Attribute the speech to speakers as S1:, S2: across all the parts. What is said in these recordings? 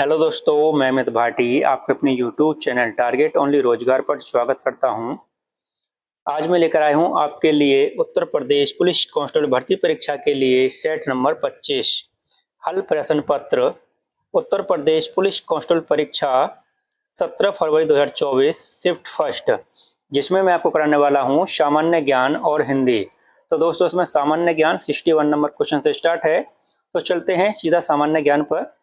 S1: Hello दोस्तों, मैं अमित भाटी आपके अपने यूट्यूब चैनल टारगेट ओनली रोजगार पर स्वागत करता हूं। आज मैं लेकर आया हूं आपके लिए उत्तर प्रदेश पुलिस कांस्टेबल भर्ती परीक्षा के लिए सेट नंबर 25 हल प्रश्न पत्र। उत्तर प्रदेश पुलिस कांस्टेबल परीक्षा 17 फरवरी 2024 शिफ्ट फर्स्ट, जिसमें मैं आपको कराने वाला हूं सामान्य ज्ञान और हिंदी। तो दोस्तों, इसमें सामान्य ज्ञान 61 नंबर क्वेश्चन से स्टार्ट है। तो चलते हैं सीधा सामान्य ज्ञान पर।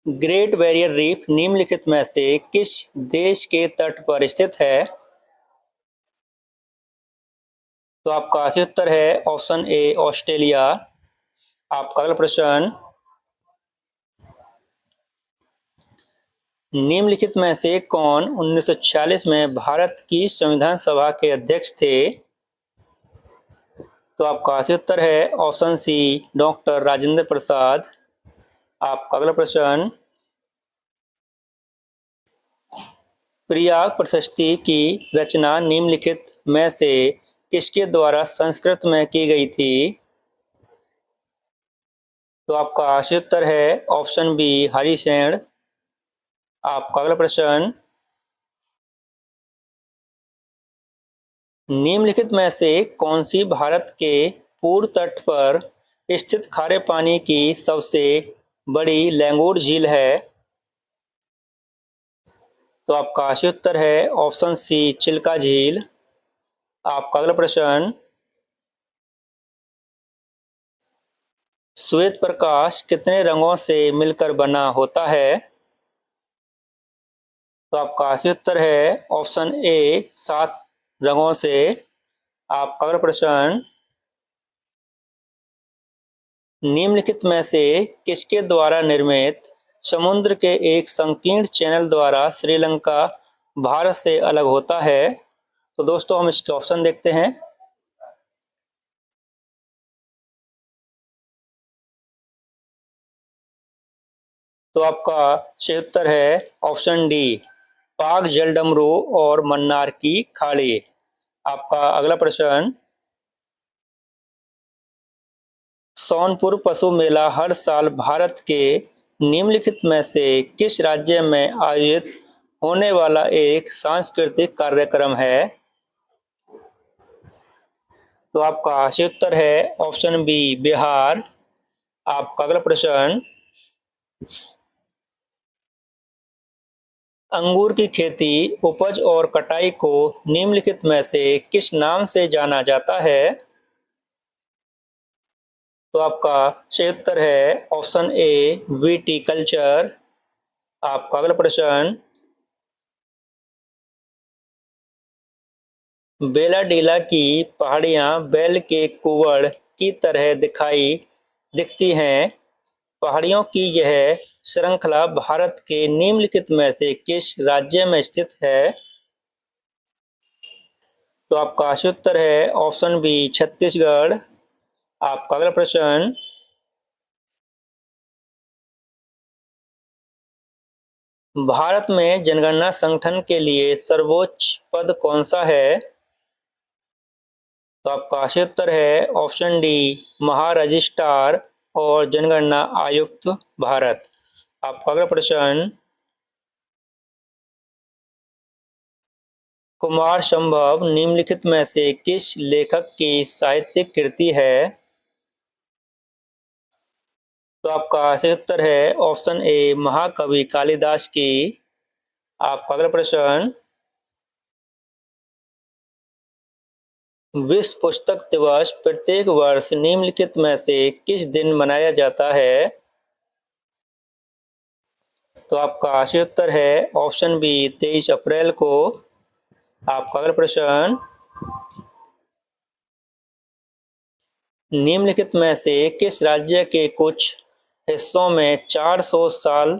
S1: ग्रेट बैरियर रीफ निम्नलिखित में से किस देश के तट पर स्थित है? तो आपका सही उत्तर है ऑप्शन ए ऑस्ट्रेलिया। आपका अगला प्रश्न, निम्नलिखित में से कौन 1946 में भारत की संविधान सभा के अध्यक्ष थे? तो आपका सही उत्तर है option C doctor Rajendra Prasad. आपका अगला प्रश्न, प्रयाग प्रशस्ति की रचना निम्नलिखित में से किसके द्वारा संस्कृत में की गई थी? तो आपका सही उत्तर है ऑप्शन बी हरिसेन। आपका अगला प्रश्न, निम्नलिखित में से कौन सी भारत के पूर्व तट पर स्थित खारे पानी की सबसे बड़ी लैंगूर झील है? तो आपका सही उत्तर है ऑप्शन सी चिल्का झील। आपका अगला प्रश्न, श्वेत प्रकाश कितने रंगों से मिलकर बना होता है? तो आपका सही उत्तर है ऑप्शन ए 7 रंगों से। आपका अगला प्रश्न, निम्नलिखित में से किसके द्वारा निर्मित समुद्र के एक संकीर्ण चैनल द्वारा श्रीलंका भारत से अलग होता है? तो दोस्तों, हम इसके ऑप्शन देखते हैं। तो आपका सही उत्तर है ऑप्शन डी पाक जलडमरू और मन्नार की खाड़ी। आपका अगला प्रश्न, सोनपुर पशु मेला हर साल भारत के निम्नलिखित में से किस राज्य में आयोजित होने वाला एक सांस्कृतिक कार्यक्रम है? तो आपका सही उत्तर है ऑप्शन बी बिहार। आपका अगला प्रश्न, अंगूर की खेती, उपज और कटाई को निम्नलिखित में से किस नाम से जाना जाता है? तो आपका सही उत्तर है ऑप्शन ए विटीकल्चर। आपका अगला प्रश्न, बेलाडीला की पहाड़ियां बैल के कुवड़ की तरह दिखती हैं। पहाड़ियों की यह श्रृंखला भारत के निम्नलिखित में से किस राज्य में स्थित है? तो आपका सही उत्तर है ऑप्शन बी छत्तीसगढ़। आपका अगला प्रश्न, भारत में जनगणना संगठन के लिए सर्वोच्च पद कौन सा है? तो आपका सही उत्तर है ऑप्शन डी महारजिस्ट्रार और जनगणना आयुक्त भारत। आपका अगला प्रश्न, कुमार संभव निम्नलिखित में से किस लेखक की साहित्यिक कृति है? तो आपका सही उत्तर है ऑप्शन ए महाकवि कालिदास की। आपका अगला प्रश्न, विश्व पुस्तक दिवस प्रत्येक वर्ष निम्नलिखित में से किस दिन मनाया जाता है? तो आपका सही उत्तर है ऑप्शन बी 23 अप्रैल को। आपका अगला प्रश्न, निम्नलिखित में से किस राज्य के कुछ हिस्सों में 400 साल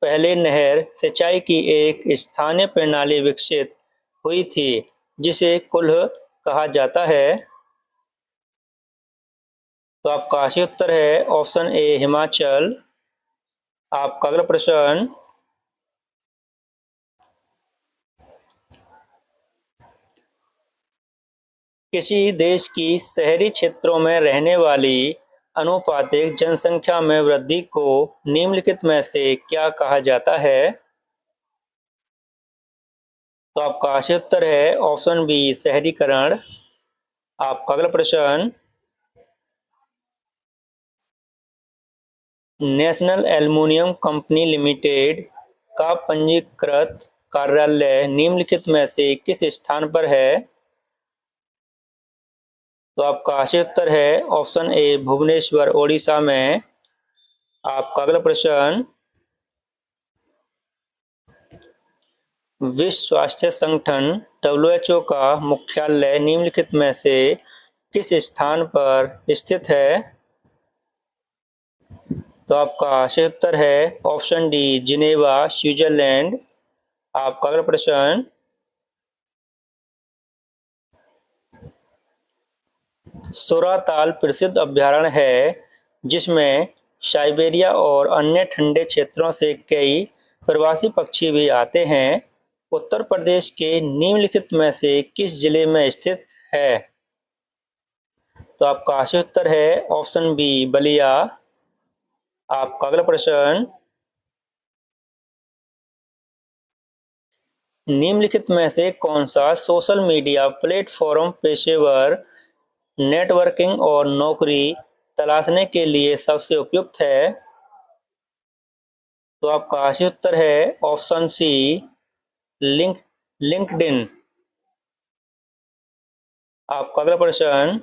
S1: पहले नहर सिंचाई की एक स्थानीय प्रणाली विकसित हुई थी जिसे कुल्ह कहा जाता है? तो आपका सही उत्तर है ऑप्शन ए हिमाचल। आपका अगला प्रश्न, किसी देश की शहरी क्षेत्रों में रहने वाली अनुपातिक जनसंख्या में वृद्धि को निम्नलिखित में से क्या कहा जाता है? तो आपका सही उत्तर है ऑप्शन बी, शहरीकरण। आपका अगला प्रश्न, नेशनल एल्युमिनियम कंपनी लिमिटेड का पंजीकृत कार्यालय निम्नलिखित में से किस स्थान पर है? तो आपका सही उत्तर है ऑप्शन ए, भुवनेश्वर, ओडिशा में। आपका अगला प्रश्न, विश्व स्वास्थ्य संगठन WHO का मुख्यालय निम्नलिखित में से किस स्थान पर स्थित है? तो आपका सही उत्तर है ऑप्शन डी, जिनेवा, स्विट्जरलैंड। आपका अगला प्रश्न, सोराताल प्रसिद्ध अभयारण्य है जिसमें साइबेरिया और अन्य ठंडे क्षेत्रों से कई प्रवासी पक्षी भी आते हैं। उत्तर प्रदेश के निम्नलिखित में से किस जिले में स्थित है? तो आपका सही उत्तर है ऑप्शन बी, बलिया। आपका अगला प्रश्न, निम्नलिखित में से कौन सा सोशल मीडिया प्लेटफॉर्म पेशेवर नेटवर्किंग और नौकरी तलाशने के लिए सबसे उपयुक्त है? तो आपका सही उत्तर है ऑप्शन सी, लिंक्डइन। आपका अगला प्रश्न,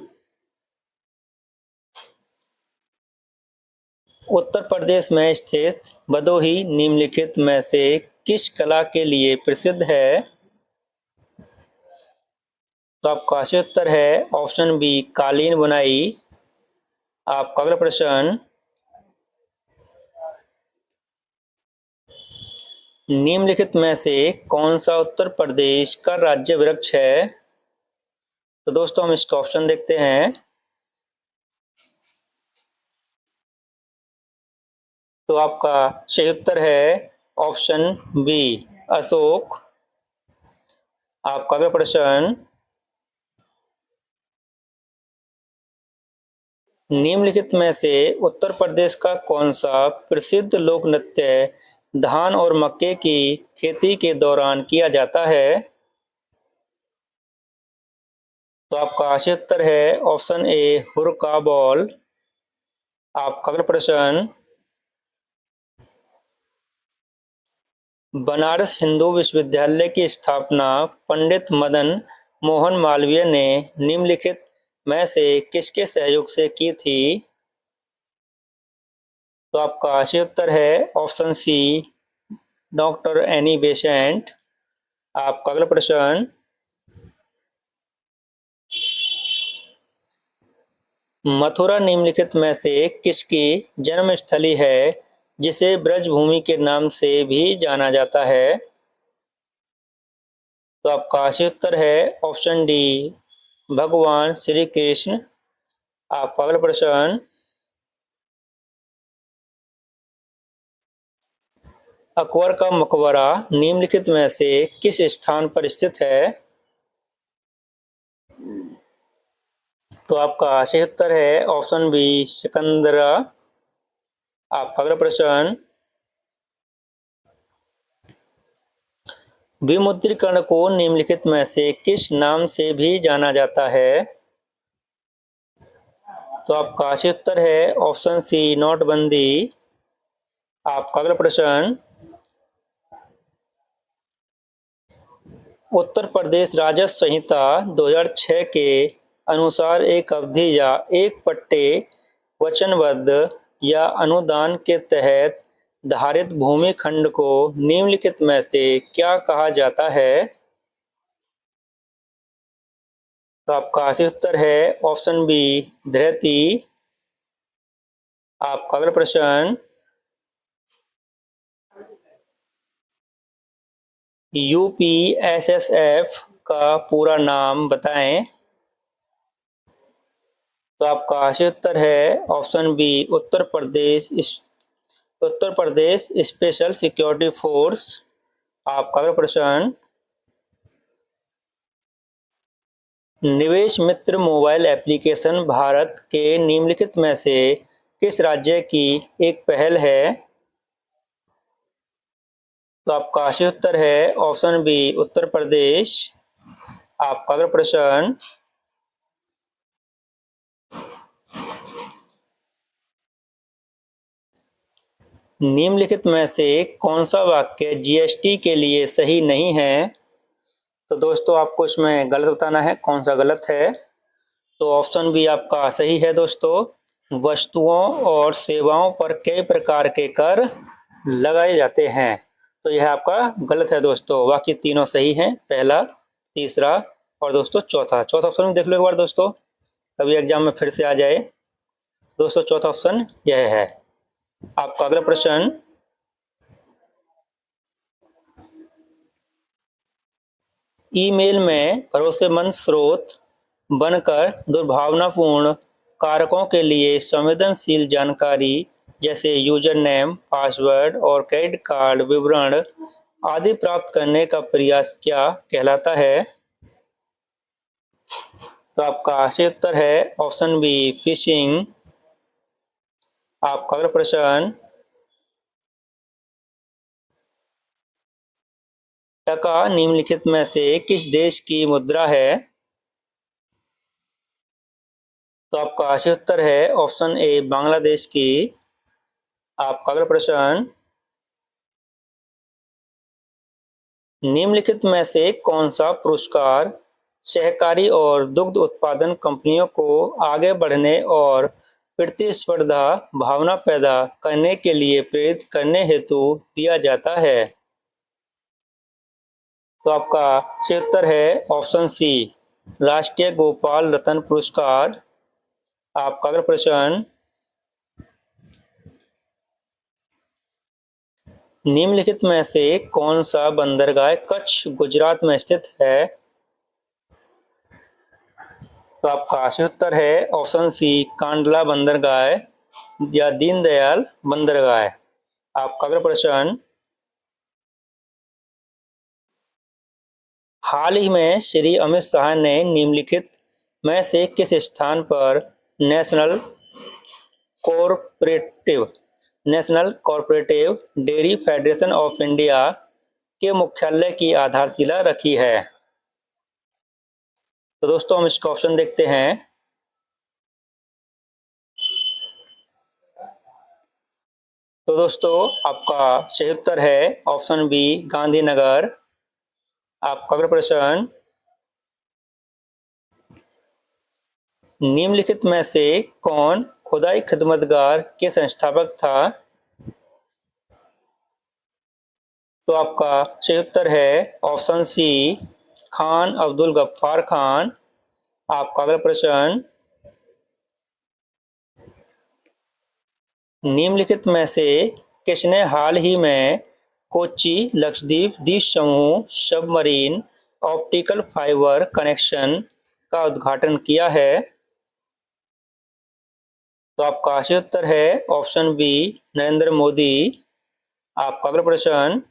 S1: उत्तर प्रदेश में स्थित भदोही निम्नलिखित में से किस कला के लिए प्रसिद्ध है? तो आपका सही उत्तर है ऑप्शन बी, कालीन बुनाई। आपका अगला प्रश्न, निम्नलिखित में से कौन सा उत्तर प्रदेश का राज्य वृक्ष है? तो दोस्तों हम इसका ऑप्शन देखते हैं। तो आपका सही उत्तर है ऑप्शन बी, अशोक। आपका अगला प्रश्न, निम्नलिखित में से उत्तर प्रदेश का कौन सा प्रसिद्ध लोक नृत्य धान और मक्के की खेती के दौरान किया जाता है? तो आपका सही उत्तर है ऑप्शन ए, हुरका बॉल। आपका अगला प्रश्न, बनारस हिंदू विश्वविद्यालय की स्थापना पंडित मदन मोहन मालवीय ने निम्नलिखित में से किसके सहयोग से की थी? तो आपका सही उत्तर है option C, doctor Annie Besant. आपका अगला प्रश्न, मथुरा निम्नलिखित में से किसकी जन्मस्थली है जिसे ब्रजभूमि के नाम से भी जाना जाता है? तो आपका सही उत्तर है ऑप्शन डी, भगवान श्री कृष्ण। आपका अगला प्रश्न, अकबर का मकबरा निम्नलिखित में से किस स्थान पर स्थित है? तो आपका सही उत्तर है ऑप्शन बी, सिकंदरा। आपका अगला प्रश्न, विमुद्रीकरण को निम्नलिखित में से किस नाम से भी जाना जाता है? तो आपका सही उत्तर है ऑप्शन सी, नोटबंदी। आपका अगला प्रश्न, उत्तर प्रदेश राजस्व संहिता 2006 के अनुसार एक अवधि या एक पट्टे वचनबद्ध या अनुदान के तहत धारित भूमि खंड को निम्नलिखित में से क्या कहा जाता है? तो आपका सही उत्तर है ऑप्शन बी, धृति। आपका अगला प्रश्न, UPSSF का पूरा नाम बताएं। तो आपका सही उत्तर है option B, Uttar Pradesh special security force. आपका अगला प्रश्न, निवेश मित्र मोबाइल एप्लीकेशन भारत के निम्नलिखित में से किस राज्य की एक पहल है? तो आपका सही उत्तर है ऑप्शन बी उत्तर प्रदेश। आपका अगला प्रश्न, निम्नलिखित में से कौन सा वाक्य जीएसटी के लिए सही नहीं है? तो दोस्तों आपको इसमें गलत बताना है, कौन सा गलत है। तो ऑप्शन बी आपका सही है दोस्तों। वस्तुओं और सेवाओं पर कई प्रकार के कर लगाए जाते हैं। तो यह आपका गलत है दोस्तों, बाकी तीनों सही हैं, पहला, तीसरा और दोस्तों चौथा। चौथा ऑप्शन देख लो एक बार दोस्तों, कभी एग्जाम में फिर से आ जाए। दोस्तों चौथा ऑप्शन यह है। आपका अगला प्रश्न, ईमेल में भरोसेमंद स्रोत बनकर दुर्भावनापूर्ण कारकों के लिए संवेदनशील जानकारी जैसे यूजर नेम, पासवर्ड और क्रेडिट कार्ड विवरण आदि प्राप्त करने का प्रयास क्या कहलाता है? तो आपका सही उत्तर है ऑप्शन बी फिशिंग। आपका अगला प्रश्न, टका निम्नलिखित में से किस देश की मुद्रा है? तो आपका सही उत्तर है ऑप्शन ए बांग्लादेश की। आपका अगला प्रश्न, निम्नलिखित में से कौन सा पुरस्कार सहकारी और दुग्ध उत्पादन कंपनियों को आगे बढ़ने और प्रतिस्पर्धा भावना पैदा करने के लिए प्रेरित करने हेतु दिया जाता है? तो आपका सही उत्तर है ऑप्शन सी राष्ट्रीय गोपाल रत्न पुरस्कार। आपका अगला प्रश्न, निम्नलिखित में से कौन सा बंदरगाह कच्छ गुजरात में स्थित है? तो आपका सही उत्तर है ऑप्शन सी कांडला बंदरगाह या दीनदयाल बंदरगाह। आपका अगला प्रश्न, हाल ही में श्री अमित शाह ने निम्नलिखित में से किस स्थान पर national cooperative dairy federation of India के मुख्यालय की आधारशिला रखी है? तो दोस्तों हम इसका ऑप्शन देखते हैं। तो दोस्तों आपका सही उत्तर है ऑप्शन बी गांधीनगर। आपका अगला प्रश्न, निम्नलिखित में से कौन खुदाई खिदमतगार के संस्थापक था? तो आपका सही उत्तर है ऑप्शन सी खान अब्दुल गफ्फार खान। आपका अगला प्रश्न, निम्नलिखित में से किसने हाल ही में कोच्चि लक्षद्वीप द्वीप समूह सबमरीन ऑप्टिकल फाइबर कनेक्शन का उद्घाटन किया है? तो आपका सही उत्तर है ऑप्शन बी नरेंद्र मोदी। आपका अगला प्रश्न,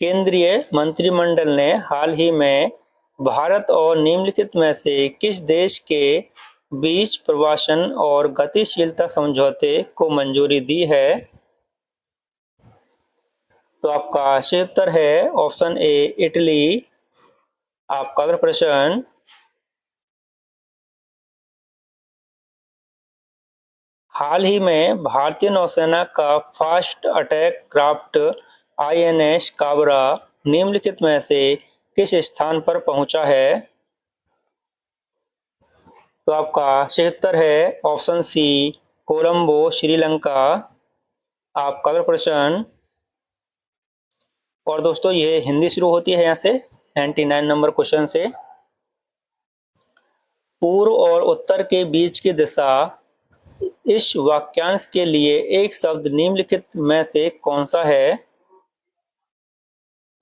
S1: केंद्रीय मंत्रिमंडल ने हाल ही में भारत और निम्नलिखित में से किस देश के बीच प्रवासन और गतिशीलता समझौते को मंजूरी दी है? तो आपका सही उत्तर है ऑप्शन ए इटली। आपका अगला प्रश्न, हाल ही में भारतीय नौसेना का fast attack craft INS Kabra निम्नलिखित में से किस स्थान पर पहुंचा है? तो आपका सही उत्तर है ऑप्शन सी कोलंबो श्रीलंका। आपका अगला प्रश्न, और दोस्तों ये हिंदी शुरू होती है यहाँ से 99 नंबर क्वेश्चन से। पूर्व और उत्तर के बीच की दिशा इस वाक्यांश के लिए एक शब्द निम्नलिखित में से कौन सा है?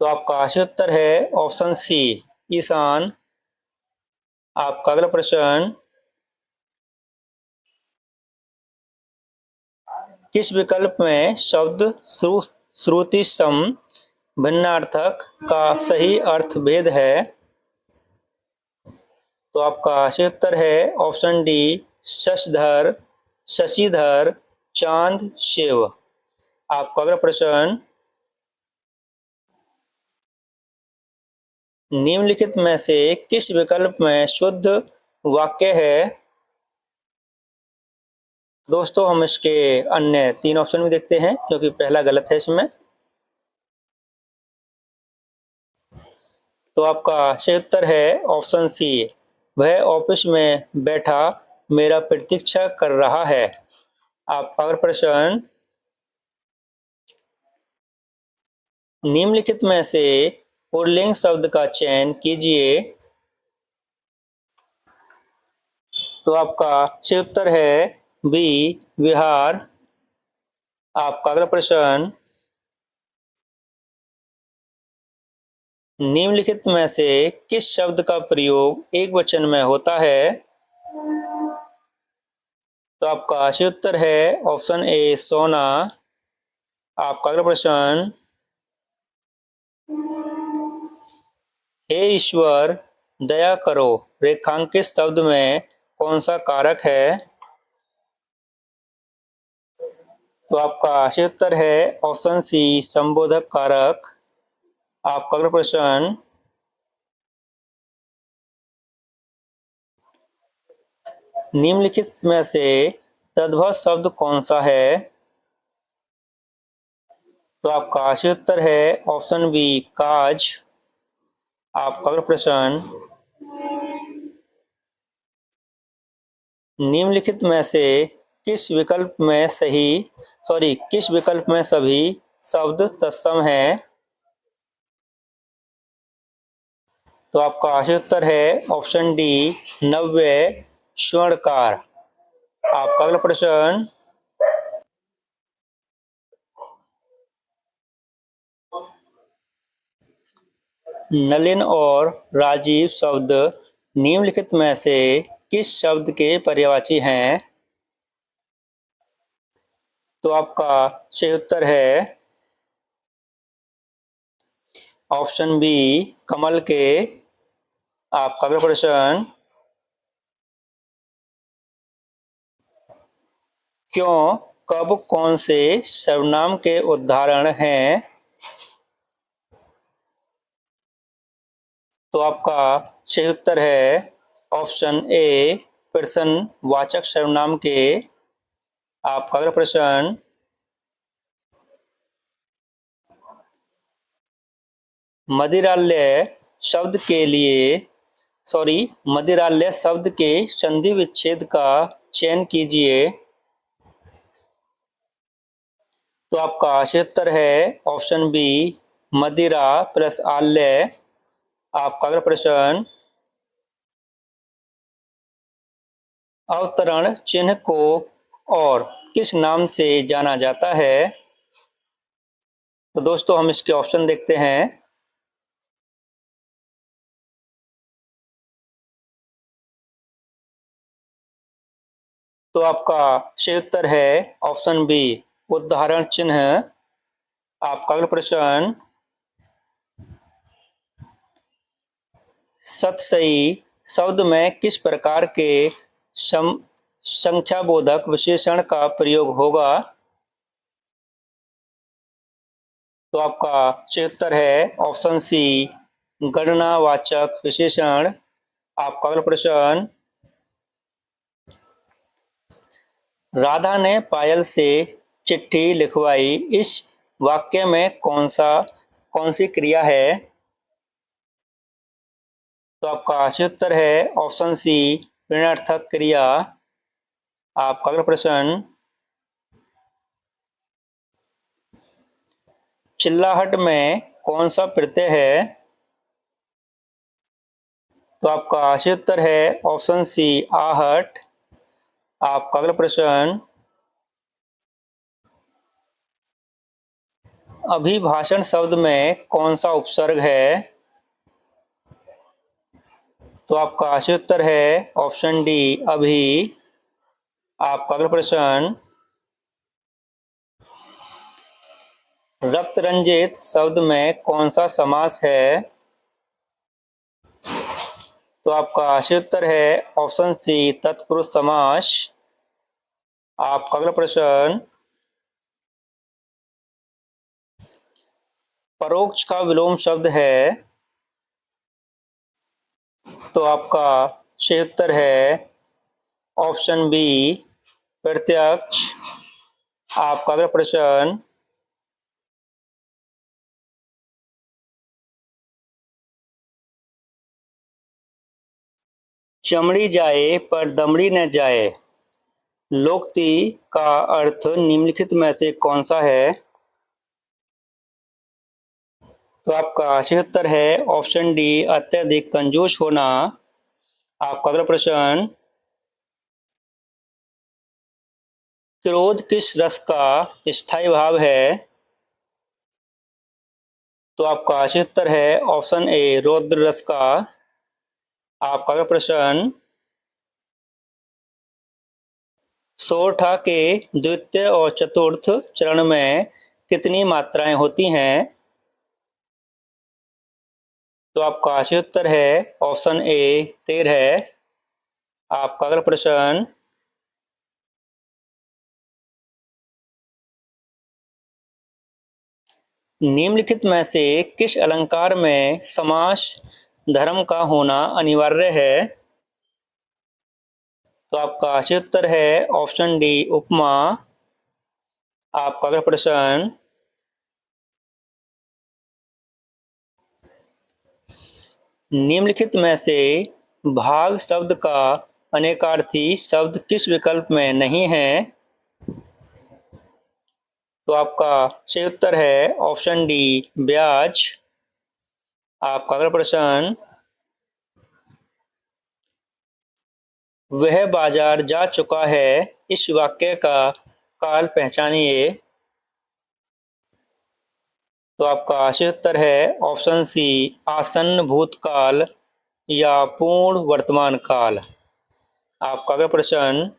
S1: तो आपका सही उत्तर है ऑप्शन सी ईशान। आपका अगला प्रश्न, किस विकल्प में शब्द श्रुति सम भिन्नार्थक का सही अर्थ भेद है। तो आपका सही उत्तर है ऑप्शन डी, शशधर, शशिधर, चांद, शिव। आपका अगला प्रश्न, निम्नलिखित में से किस विकल्प में शुद्ध वाक्य है। दोस्तों हम इसके अन्य 3 ऑप्शन भी देखते हैं क्योंकि पहला गलत है इसमें। तो आपका सही उत्तर है ऑप्शन सी, वह ऑफिस में बैठा मेरा प्रतीक्षा कर रहा है। आपका अगला प्रश्न, निम्नलिखित में से पुल्लिंग शब्द का चयन कीजिए। तो आपका सही उत्तर है बी, विहार। आपका अगला प्रश्न, निम्नलिखित में से किस शब्द का प्रयोग एक वचन में होता है। तो आपका सही उत्तर है ऑप्शन ए, सोना। आपका अगला प्रश्न, हे ईश्वर दया करो रेखांकित शब्द में कौन सा कारक है। तो आपका सही उत्तर है ऑप्शन सी, संबोधक कारक। आपका अगला प्रश्न, निम्नलिखित में से तद्भव शब्द कौन सा है। तो आपका सही उत्तर है ऑप्शन बी, काज। आपका अगला प्रश्न, निम्नलिखित में से किस विकल्प में सभी शब्द तत्सम हैं। तो आपका सही उत्तर है ऑप्शन डी, नव्य स्वर्णकार। आपका अगला प्रश्न, नलिन और राजीव शब्द निम्नलिखित में से किस शब्द के पर्यायवाची हैं। तो आपका सही उत्तर है ऑप्शन बी, कमल के। आपका अगला प्रश्न, क्यों, कब, कौन से सर्वनाम के उदाहरण हैं। तो आपका सही उत्तर है ऑप्शन ए, प्रश्नवाचक सर्वनाम के। आपका अगला प्रश्न, मदिरालय शब्द के लिए मदिरालय शब्द के संधि विच्छेद का चयन कीजिए। तो आपका सही उत्तर है ऑप्शन बी, मदिरा प्लस आल्य। आपका अगला प्रश्न, अवतरण चिन्ह को और किस नाम से जाना जाता है। तो दोस्तों हम इसके ऑप्शन देखते हैं। तो आपका सही उत्तर है ऑप्शन बी, उदाहरण चिन्ह। आपका अगला प्रश्न, सतसई शब्द में किस प्रकार के संख्याबोधक विशेषण का प्रयोग होगा। तो आपका सही उत्तर है ऑप्शन सी, गणनावाचक विशेषण। आपका अगला प्रश्न, राधा ने पायल से चिट्ठी लिखवाई, इस वाक्य में कौन सी क्रिया है। तो आपका सही उत्तर है ऑप्शन सी, ऋणार्थक क्रिया। आपका अगला प्रश्न, चिल्लाहट में कौन सा प्रत्यय है। तो आपका सही उत्तर है ऑप्शन सी, आहट। आपका अगला प्रश्न, अभिभाषण शब्द में कौन सा उपसर्ग है। तो आपका सही उत्तर है ऑप्शन डी, अभी। आपका अगला प्रश्न, रक्त रंजित शब्द में कौन सा समास है? तो आपका सही उत्तर है ऑप्शन सी तत्पुरुष समास। आपका अगला प्रश्न, परोक्ष का विलोम शब्द है? तो आपका सही उत्तर है ऑप्शन बी प्रत्यक्ष। आपका अगला प्रश्न, चमड़ी जाए पर दमड़ी न जाए, लोकोक्ति का अर्थ निम्नलिखित में से कौन सा है? तो आपका सही उत्तर है ऑप्शन डी अत्यधिक कंजूस होना। आपका अगला प्रश्न, क्रोध किस रस का स्थायी भाव है? तो आपका सही उत्तर है ऑप्शन ए रौद्र रस का। आपका अगला प्रश्न, सोरठा के द्वितीय और चतुर्थ चरण में कितनी मात्राएं होती हैं? तो आपका सही उत्तर है ऑप्शन ए 13। आपका अगला प्रश्न, निम्नलिखित में से किस अलंकार में समास धर्म का होना अनिवार्य है? तो आपका सही उत्तर है ऑप्शन डी उपमा। आपका अगला प्रश्न, निम्नलिखित में से भाग शब्द का अनेकार्थी शब्द किस विकल्प में नहीं है? तो आपका सही उत्तर है ऑप्शन डी ब्याज। आपका अगला प्रश्न, वह बाजार जा चुका है, इस वाक्य का काल पहचानिए। तो आपका सही उत्तर है ऑप्शन सी आसन्न भूतकाल या पूर्ण वर्तमान काल। आपका अगला प्रश्न,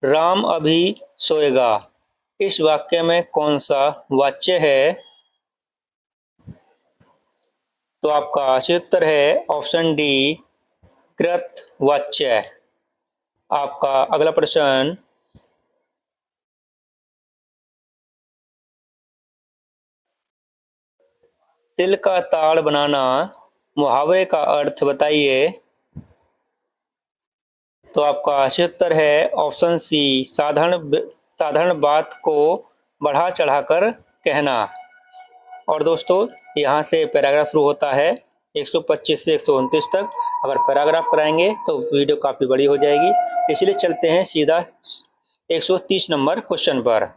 S1: राम अभी सोएगा, इस वाक्य में कौन सा वाच्य है? तो आपका सही उत्तर है ऑप्शन डी कृत वाच्य। आपका अगला प्रश्न, तिल का ताड़ बनाना मुहावरे का अर्थ बताइए। तो आपका सही उत्तर है ऑप्शन सी साधारण बात को बढ़ा चढ़ाकर कहना। और दोस्तों, यहाँ से पैराग्राफ शुरू होता है 125 से 129 तक। अगर पैराग्राफ कराएंगे तो वीडियो काफ़ी बड़ी हो जाएगी, इसलिए चलते हैं सीधा 130 नंबर क्वेश्चन पर।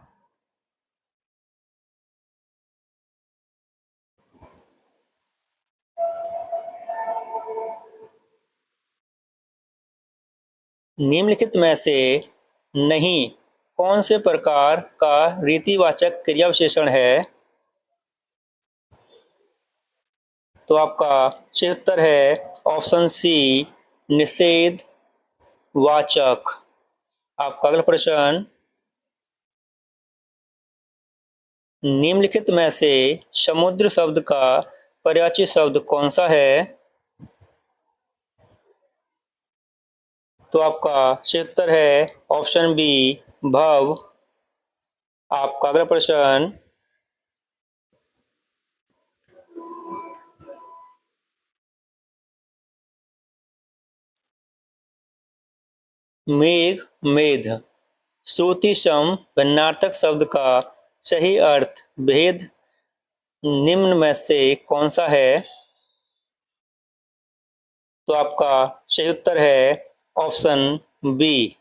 S1: निम्नलिखित में से नहीं कौन से प्रकार का रीतिवाचक क्रिया विशेषण है? तो आपका सही उत्तर है ऑप्शन सी निषेध वाचक। आपका अगला प्रश्न, निम्नलिखित में से समुद्र शब्द का पर्यायवाची शब्द कौन सा है? तो आपका सही उत्तर है ऑप्शन बी भव। आपका अगला प्रश्न, मेघ मेध श्रुति सम भिन्नार्थक शब्द का सही अर्थ भेद निम्न में से कौन सा है? तो आपका सही उत्तर है ऑप्शन बी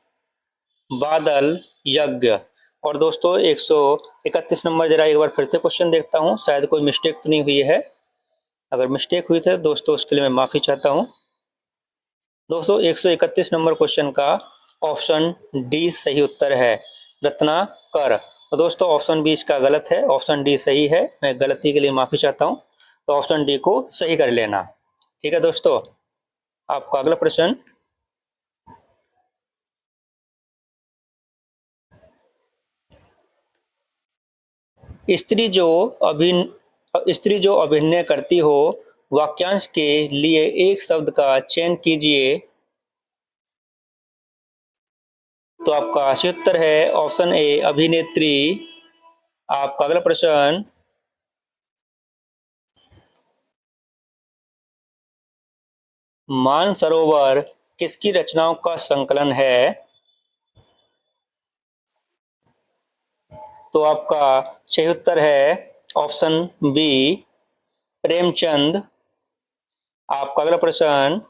S1: बादल यज्ञ। और दोस्तों 131 नंबर जरा एक बार फिर से क्वेश्चन देखता हूँ, शायद कोई मिस्टेक तो नहीं हुई है। अगर मिस्टेक हुई तो दोस्तों उसके लिए मैं माफ़ी चाहता हूँ। दोस्तों 131 नंबर क्वेश्चन का ऑप्शन डी सही उत्तर है रत्नाकर। तो दोस्तों ऑप्शन बी इसका गलत है, ऑप्शन डी सही है। मैं गलती के लिए माफ़ी चाहता हूँ, तो ऑप्शन डी को सही कर लेना। ठीक है दोस्तों। आपका अगला प्रश्न, स्त्री जो अभिनय करती हो, वाक्यांश के लिए एक शब्द का चयन कीजिए। तो आपका सही उत्तर है ऑप्शन ए अभिनेत्री। आपका अगला प्रश्न, मानसरोवर किसकी रचनाओं का संकलन है? तो आपका सही उत्तर है ऑप्शन बी प्रेमचंद। आपका अगला प्रश्न,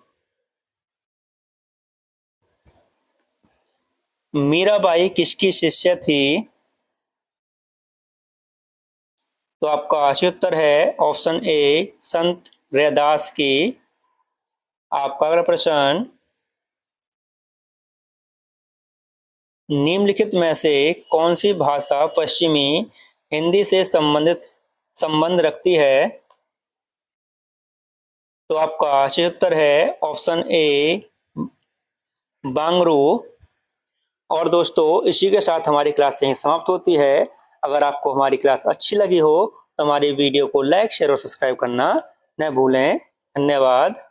S1: मीराबाई किसकी शिष्य थी? तो आपका सही उत्तर है ऑप्शन ए संत रैदास की। आपका अगला प्रश्न, निम्नलिखित में से कौन सी भाषा पश्चिमी हिंदी से संबंध रखती है? तो आपका सही उत्तर है ऑप्शन ए बांग्रू। और दोस्तों, इसी के साथ हमारी क्लास यहीं समाप्त होती है। अगर आपको हमारी क्लास अच्छी लगी हो तो हमारी वीडियो को लाइक शेयर और सब्सक्राइब करना न भूलें। धन्यवाद।